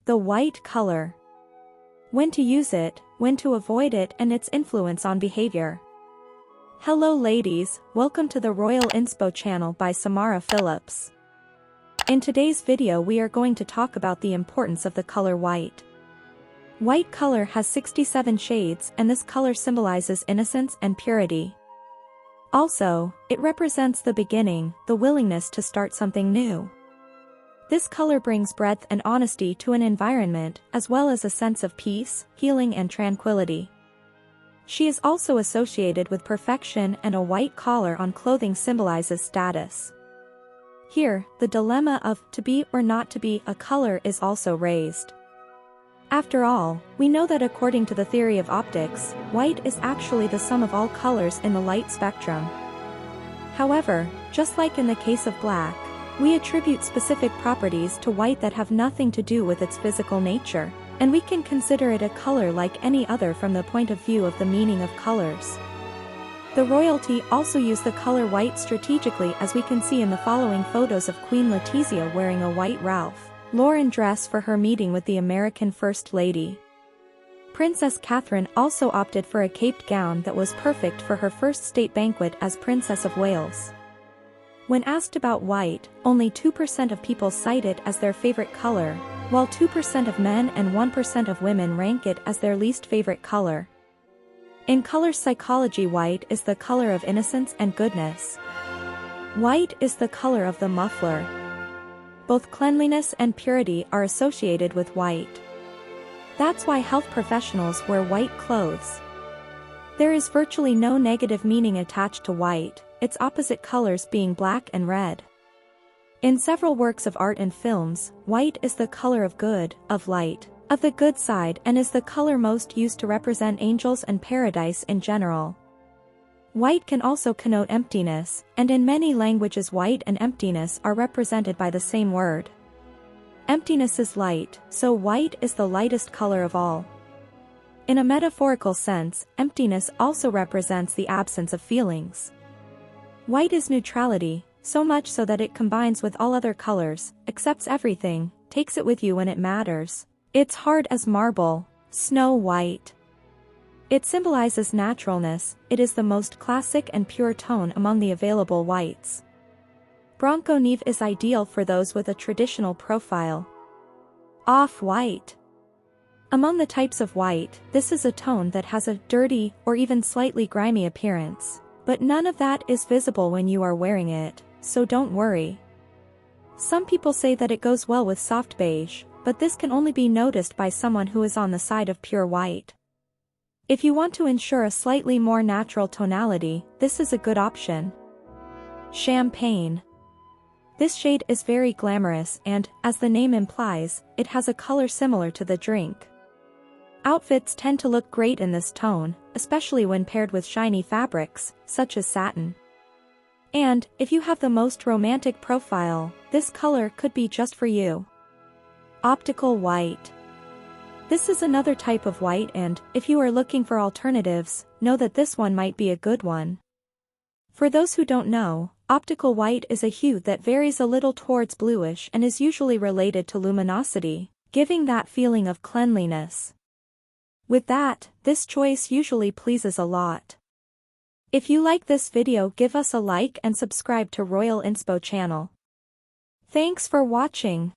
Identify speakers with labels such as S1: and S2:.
S1: The white color. When to use it, when to avoid it, and its influence on behavior. Hello ladies, welcome to the Royal Inspo channel by Samara Phillips. In today's video we are going to talk about the importance of the color white. White color has 67 shades and this color symbolizes innocence and purity. Also, it represents the beginning, the willingness to start something new. This color brings breadth and honesty to an environment, as well as a sense of peace, healing and tranquility. She is also associated with perfection, and a white collar on clothing symbolizes status. Here, the dilemma of to be or not to be a color is also raised. After all, we know that according to the theory of optics, white is actually the sum of all colors in the light spectrum. However, just like in the case of black, we attribute specific properties to white that have nothing to do with its physical nature, and we can consider it a color like any other from the point of view of the meaning of colors. The royalty also used the color white strategically, as we can see in the following photos of Queen Letizia wearing a white Ralph Lauren dress for her meeting with the American First Lady. Princess Catherine also opted for a caped gown that was perfect for her first state banquet as Princess of Wales. When asked about white, only 2% of people cite it as their favorite color, while 2% of men and 1% of women rank it as their least favorite color. In color psychology, white is the color of innocence and goodness. White is the color of the muffler. Both cleanliness and purity are associated with white. That's why health professionals wear white clothes. There is virtually no negative meaning attached to white, its opposite colors being black and red. In several works of art and films, white is the color of good, of light, of the good side, and is the color most used to represent angels and paradise in general. White can also connote emptiness, and in many languages white and emptiness are represented by the same word. Emptiness is light, so white is the lightest color of all. In a metaphorical sense, emptiness also represents the absence of feelings. White is neutrality, so much so that it combines with all other colors, accepts everything, takes it with you when it matters. It's hard as marble, snow white. It symbolizes naturalness, it is the most classic and pure tone among the available whites. Bronco Neve is ideal for those with a traditional profile. Off-white. Among the types of white, this is a tone that has a dirty, or even slightly grimy appearance. But none of that is visible when you are wearing it, so don't worry. Some people say that it goes well with soft beige, but this can only be noticed by someone who is on the side of pure white. If you want to ensure a slightly more natural tonality, this is a good option. Champagne. This shade is very glamorous and, as the name implies, it has a color similar to the drink. Outfits tend to look great in this tone, especially when paired with shiny fabrics, such as satin. And, if you have the most romantic profile, this color could be just for you. Optical white. This is another type of white, and, if you are looking for alternatives, know that this one might be a good one. For those who don't know, optical white is a hue that varies a little towards bluish and is usually related to luminosity, giving that feeling of cleanliness. With that, this choice usually pleases a lot. If you like this video, give us a like and subscribe to Royal Inspo channel. Thanks for watching.